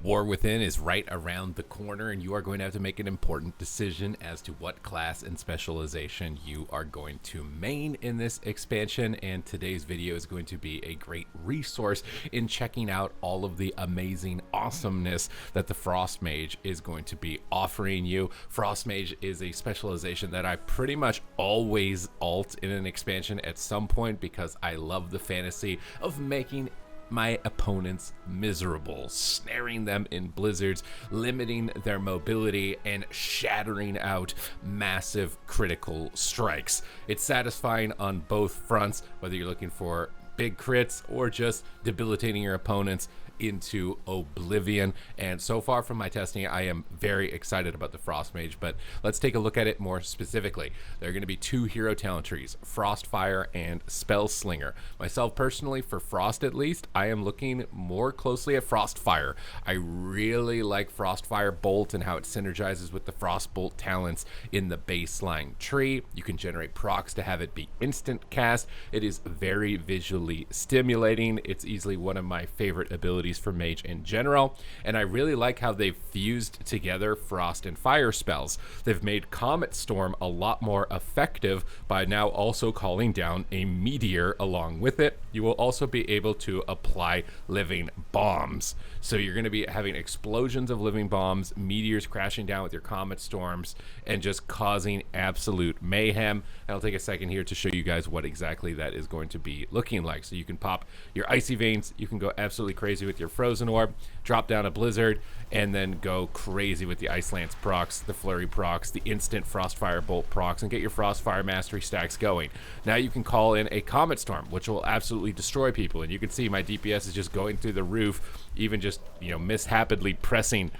War Within is right around the corner, and you are going to have to make an important decision as to what class and specialization you are going to main in this expansion. And today's video is going to be a great resource in checking out all of the amazing awesomeness that the Frost Mage is going to be offering you. Frost Mage is a specialization that I pretty much always alt in an expansion at some point because I love the fantasy of making my opponents miserable, snaring them in blizzards, limiting their mobility, and shattering out massive critical strikes. It's satisfying on both fronts, whether you're looking for big crits or just debilitating your opponents into oblivion. And so far from my testing, I am very excited about the Frost Mage, but let's take a look at it more specifically. There are going to be two hero talent trees, Frostfire and Spellslinger. Myself personally, for Frost at least, I am looking more closely at Frostfire. I really like Frostfire Bolt and how it synergizes with the Frostbolt talents in the baseline tree. You can generate procs to have it be instant cast. It is very visually stimulating. It's easily one of my favorite abilities for Mage in general, and I really like how they've fused together Frost and Fire spells. They've made Comet Storm a lot more effective by now also calling down a meteor along with it. You will also be able to apply living bombs, so you're going to be having explosions of living bombs, meteors crashing down with your Comet Storms, and just causing absolute mayhem. And I'll take a second here to show you guys what exactly that is going to be looking like. So you can pop your Icy Veins, you can go absolutely crazy with your Frozen Orb, drop down a Blizzard, and then go crazy with the Ice Lance procs, the Flurry procs, the instant Frostfire Bolt procs, and get your Frostfire Mastery stacks going. Now you can call in a Comet Storm, which will absolutely destroy people, and you can see my DPS is just going through the roof, even just, you know, mishappedly pressing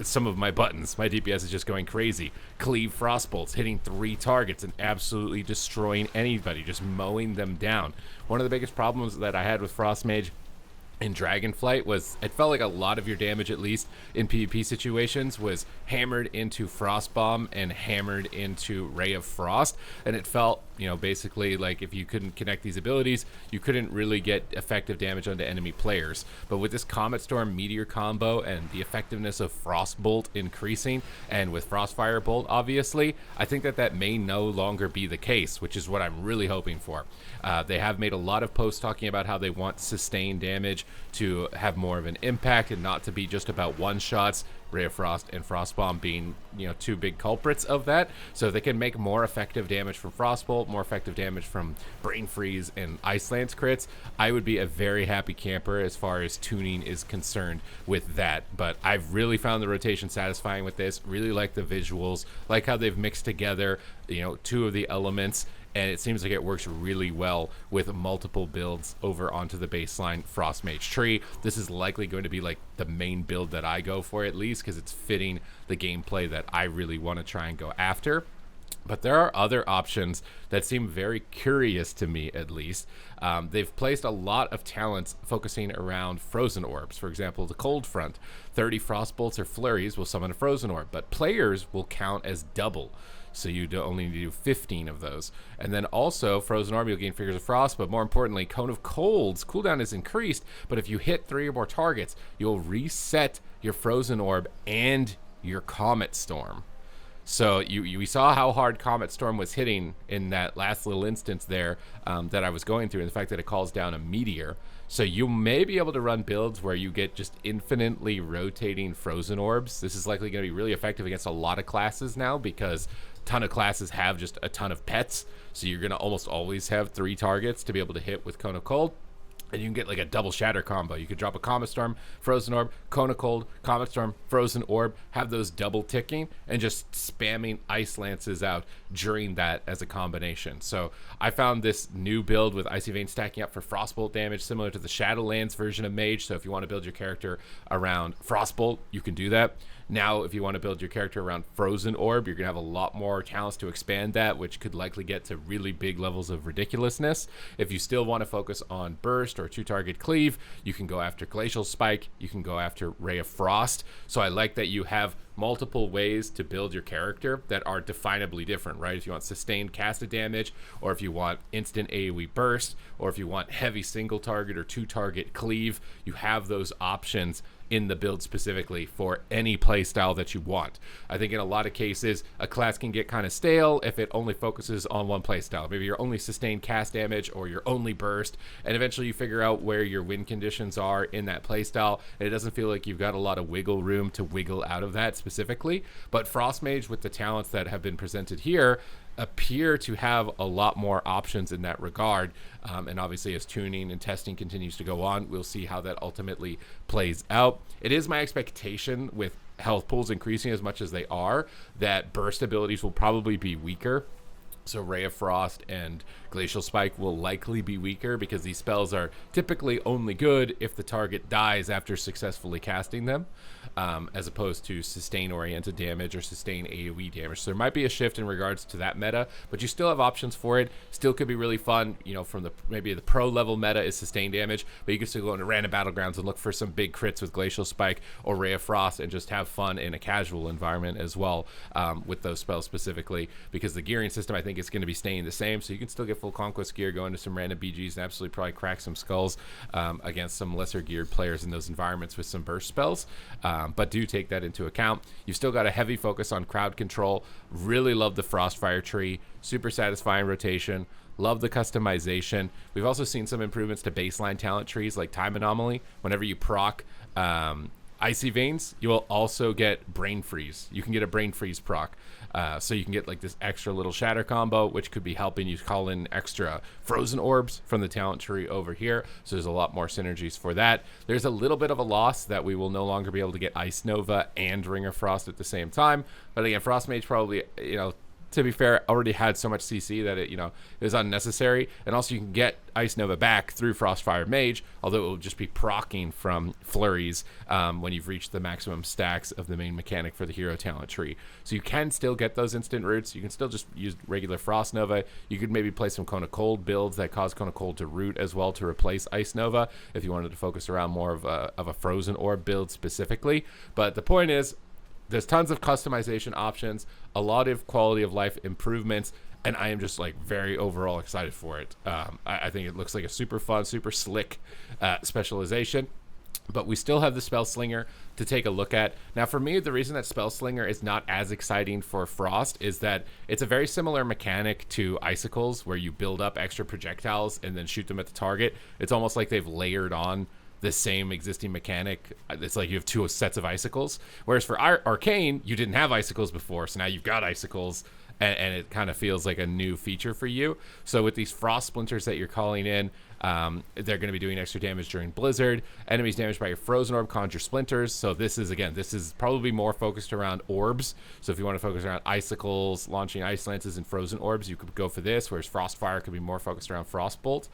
some of my buttons. My DPS is just going crazy. Cleave Frostbolts, hitting 3 targets and absolutely destroying anybody, just mowing them down. One of the biggest problems that I had with Frost Mage in Dragonflight was it felt like a lot of your damage, at least in PvP situations, was hammered into Frostbomb and hammered into Ray of Frost, and it felt, you know, basically like if you couldn't connect these abilities, you couldn't really get effective damage onto enemy players. But with this Comet Storm Meteor combo and the effectiveness of Frostbolt increasing, and with Frostfire Bolt obviously, I think that that may no longer be the case, which is what I'm really hoping for. They have made a lot of posts talking about how they want sustained damage to have more of an impact and not to be just about one-shots, Ray of Frost and Frostbomb being, you know, two big culprits of that. So they can make more effective damage from Frostbolt, more effective damage from Brain Freeze and Ice Lance crits. I would be a very happy camper as far as tuning is concerned with that. But I've really found the rotation satisfying with this. Really like the visuals, like how they've mixed together, you know, two of the elements, and it seems like it works really well with multiple builds over onto the baseline Frost Mage tree. This is likely going to be like the main build that I go for, at least because it's fitting the gameplay that I really want to try and go after. But there are other options that seem very curious to me, at least. They've placed a lot of talents focusing around Frozen Orbs. For example, the Cold Front. 30 Frostbolts or Flurries will summon a Frozen Orb, but players will count as double. So you only need to do 15 of those. And then also, Frozen Orb, you'll gain Figures of Frost, but more importantly, Cone of Cold's cooldown is increased, but if you hit 3 or more targets, you'll reset your Frozen Orb and your Comet Storm. So we saw how hard Comet Storm was hitting in that last little instance there that I was going through, and the fact that it calls down a meteor. So you may be able to run builds where you get just infinitely rotating Frozen Orbs. This is likely going to be really effective against a lot of classes now because a ton of classes have just a ton of pets. So you're going to almost always have 3 targets to be able to hit with Cone of Cold. And you can get like a double shatter combo. You could drop a Comet Storm, Frozen Orb, Cone of Cold, Comet Storm, Frozen Orb, have those double ticking, and just spamming Ice Lances out during that as a combination. So I found this new build with Icy Vein stacking up for Frostbolt damage, similar to the Shadowlands version of Mage. So if you want to build your character around Frostbolt, you can do that. Now, if you want to build your character around Frozen Orb, you're going to have a lot more talents to expand that, which could likely get to really big levels of ridiculousness. If you still want to focus on Burst or 2-target Cleave, you can go after Glacial Spike, you can go after Ray of Frost. So I like that you have multiple ways to build your character that are definably different, right? If you want sustained casted damage, or if you want instant AoE burst, or if you want heavy single target or 2-target cleave, you have those options in the build specifically for any play style that you want. I think in a lot of cases, a class can get kind of stale if it only focuses on one play style. Maybe you're only sustained cast damage or you're only burst, and eventually you figure out where your win conditions are in that play style, and it doesn't feel like you've got a lot of wiggle room to wiggle out of that specifically. But Frost Mage, with the talents that have been presented here, appear to have a lot more options in that regard, and obviously as tuning and testing continues to go on, we'll see how that ultimately plays out. It is my expectation, with health pools increasing as much as they are, that burst abilities will probably be weaker. So Ray of Frost and Glacial Spike will likely be weaker because these spells are typically only good if the target dies after successfully casting them, as opposed to sustain-oriented damage or sustain AoE damage. So there might be a shift in regards to that meta, but you still have options for it. Still could be really fun. You know, from the maybe the pro level meta is sustain damage, but you can still go into random battlegrounds and look for some big crits with Glacial Spike or Ray of Frost and just have fun in a casual environment as well, with those spells specifically, because the gearing system, I think, is going to be staying the same, so you can still get full conquest gear, go into some random BGs, and absolutely probably crack some skulls against some lesser geared players in those environments with some burst spells, but do take that into account. You've still got a heavy focus on crowd control. Really love the Frostfire tree, super satisfying rotation. Love the customization. We've also seen some improvements to baseline talent trees like Time Anomaly. Whenever you proc Icy Veins, you will also get Brain Freeze. You can get a Brain Freeze proc. So you can get like this extra little shatter combo, which could be helping you call in extra frozen orbs from the talent tree over here. So there's a lot more synergies for that. There's a little bit of a loss that we will no longer be able to get Ice Nova and Ring of Frost at the same time. But again, Frost Mage probably, you know, to be fair, already had so much CC that it, you know, is unnecessary. And also you can get Ice Nova back through Frostfire Mage, although it will just be proccing from flurries when you've reached the maximum stacks of the main mechanic for the hero talent tree. So you can still get those instant roots. You can still just use regular Frost Nova. You could maybe play some Cone of Cold builds that cause Cone of Cold to root as well to replace Ice Nova if you wanted to focus around more of a Frozen Orb build specifically. But the point is, there's tons of customization options, a lot of quality of life improvements, and I am just like very overall excited for it. I think it looks like a super fun, super slick specialization. But we still have the Spellslinger to take a look at. Now, for me, the reason that Spellslinger is not as exciting for Frost is that it's a very similar mechanic to Icicles, where you build up extra projectiles and then shoot them at the target. It's almost like they've layered on the same existing mechanic. It's like you have two sets of Icicles, whereas for Arcane, you didn't have Icicles before, so now you've got Icicles, and it kind of feels like a new feature for you. So with these Frost Splinters that you're calling in, they're going to be doing extra damage during Blizzard. Enemies damaged by your Frozen Orb conjure Splinters. So this is probably more focused around orbs. So if you want to focus around Icicles, launching Ice Lances, and Frozen Orbs, you could go for this, whereas Frostfire could be more focused around Frostbolt.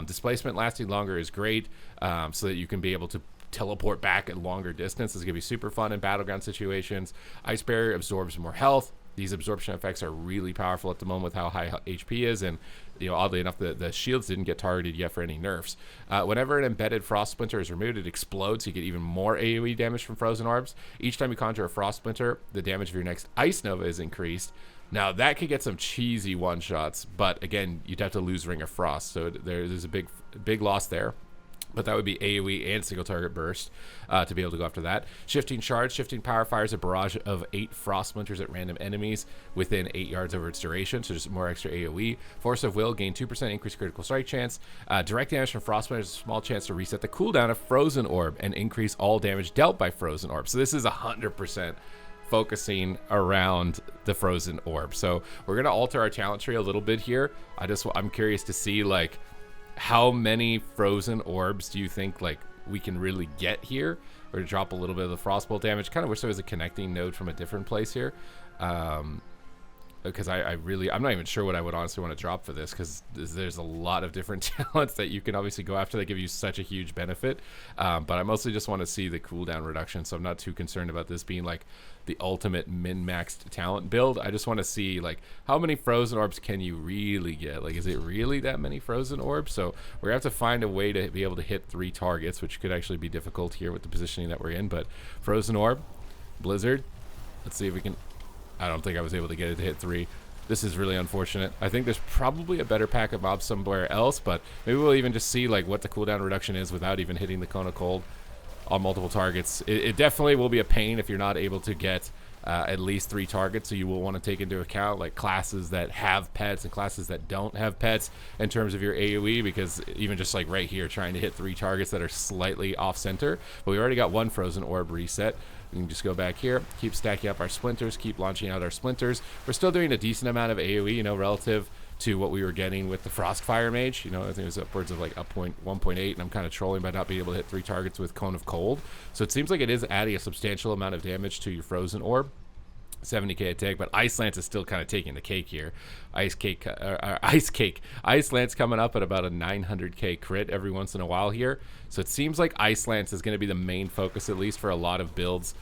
Displacement lasting longer is great, so that you can be able to teleport back at longer distance. Is going to be super fun in battleground situations. Ice Barrier absorbs more health. These absorption effects are really powerful at the moment with how high HP is, and you know, oddly enough, the shields didn't get targeted yet for any nerfs. Whenever an embedded Frost Splinter is removed, it explodes, so you get even more AoE damage from Frozen Orbs. Each time you conjure a Frost Splinter, the damage of your next Ice Nova is increased. Now, that could get some cheesy one-shots, but again, you'd have to lose Ring of Frost, so there's a big loss there. But that would be AoE and single target burst to be able to go after that. Shifting Charge. Shifting Power fires a barrage of 8 Frost Splinters at random enemies within 8 yards over its duration, so just more extra AoE. Force of Will. Gain 2% increased critical strike chance. Direct damage from Frost Splinters is a small chance to reset the cooldown of Frozen Orb and increase all damage dealt by Frozen Orb. So this is 100% focusing around the Frozen Orb. So we're going to alter our talent tree a little bit here. I'm curious to see, like, how many Frozen Orbs do you think like we can really get here, or to drop a little bit of the Frostbolt damage? Kind of wish there was a connecting node from a different place here, because I'm not even sure what I would honestly want to drop for this, because there's a lot of different talents that you can obviously go after that give you such a huge benefit, but I mostly just want to see the cooldown reduction, so I'm not too concerned about this being like the ultimate min-maxed talent build. I just want to see like how many Frozen Orbs can you really get. Like, is it really that many Frozen Orbs? So we're gonna have to find a way to be able to hit 3 targets, which could actually be difficult here with the positioning that we're in. But Frozen Orb, Blizzard, let's see if we can. I don't think I was able to get it to hit 3. This is really unfortunate. I think there's probably a better pack of mobs somewhere else, but maybe we'll even just see like what the cooldown reduction is without even hitting the Cone of Cold. on multiple targets. It definitely will be a pain if you're not able to get at least 3 targets, so you will want to take into account like classes that have pets and classes that don't have pets in terms of your AoE, because even just like right here, trying to hit 3 targets that are slightly off center, but we already got 1 frozen orb reset. We can just go back here, keep stacking up our splinters, keep launching out our splinters. We're still doing a decent amount of AoE, you know, relative to what we were getting with the Frostfire Mage. You know, I think it was upwards of like 1.8, and I'm kind of trolling by not being able to hit 3 targets with Cone of Cold. So it seems like it is adding a substantial amount of damage to your frozen orb. 70k attack, but Ice Lance is still kind of taking the cake here. Ice Lance coming up at about a 900k crit every once in a while here. So it seems like Ice Lance is going to be the main focus, at least for a lot of builds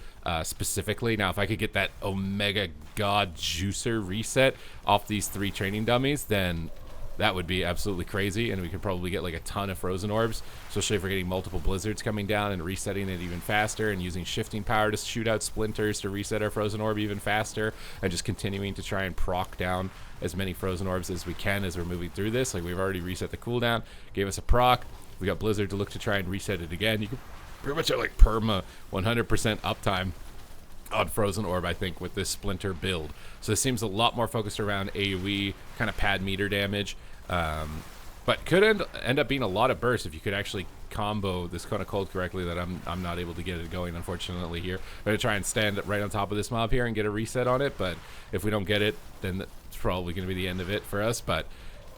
specifically. Now, if I could get that Omega God Juicer reset off these 3 training dummies, then that would be absolutely crazy, and we could probably get like a ton of frozen orbs, especially if we're getting multiple blizzards coming down and resetting it even faster, and using shifting power to shoot out splinters to reset our frozen orb even faster, and just continuing to try and proc down as many frozen orbs as we can as we're moving through this. Like, we've already reset the cooldown, gave us a proc, we got blizzard to look to try and reset it again. You can pretty much have like perma 100% uptime on frozen orb, I think, with this splinter build. So this seems a lot more focused around AoE, kind of pad meter damage, but could end up being a lot of burst if you could actually combo this Cone of Cold correctly. That I'm not able to get it going, unfortunately. Here I'm gonna try and stand right on top of this mob here and get a reset on it, but if we don't get it, then that's probably gonna be the end of it for us. But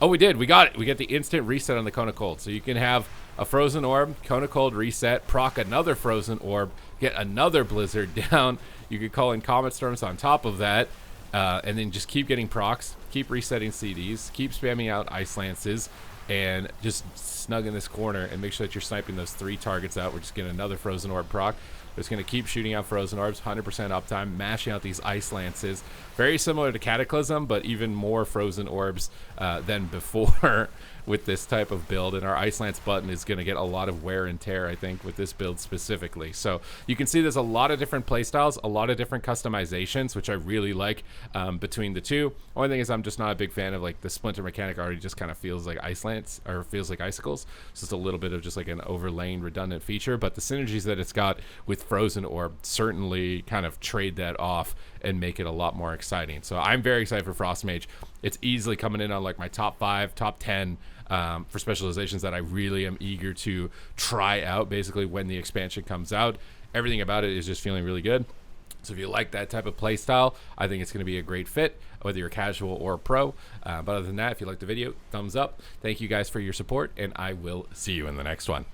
oh, we did, we got it. We get the instant reset on the Cone of Cold. So you can have a frozen orb, Cone of Cold reset, proc another frozen orb, get another blizzard down. You could call in Comet Storms on top of that, and then just keep getting procs, keep resetting CDs, keep spamming out Ice Lances, and just snug in this corner and make sure that you're sniping those 3 targets out. We're just getting another frozen orb proc. We're just going to keep shooting out frozen orbs, 100% uptime, mashing out these Ice Lances. Very similar to Cataclysm, but even more frozen orbs than before with this type of build. And our Ice Lance button is going to get a lot of wear and tear, I think, with this build specifically. So you can see there's a lot of different playstyles, a lot of different customizations, which I really like between the two. Only thing is I'm just not a big fan of like the splinter mechanic. Already just kind of feels like Ice Lance, or feels like icicles. So it's a little bit of just like an overlaying redundant feature, but the synergies that it's got with Frozen Orb certainly kind of trade that off and make it a lot more exciting. So I'm very excited for Frost Mage. It's easily coming in on like my top 5, top 10 for specializations that I really am eager to try out basically when the expansion comes out. Everything about it is just feeling really good. So if you like that type of play style, I think it's going to be a great fit, whether you're casual or pro. But other than that, if you liked the video, thumbs up. Thank you guys for your support, and I will see you in the next one.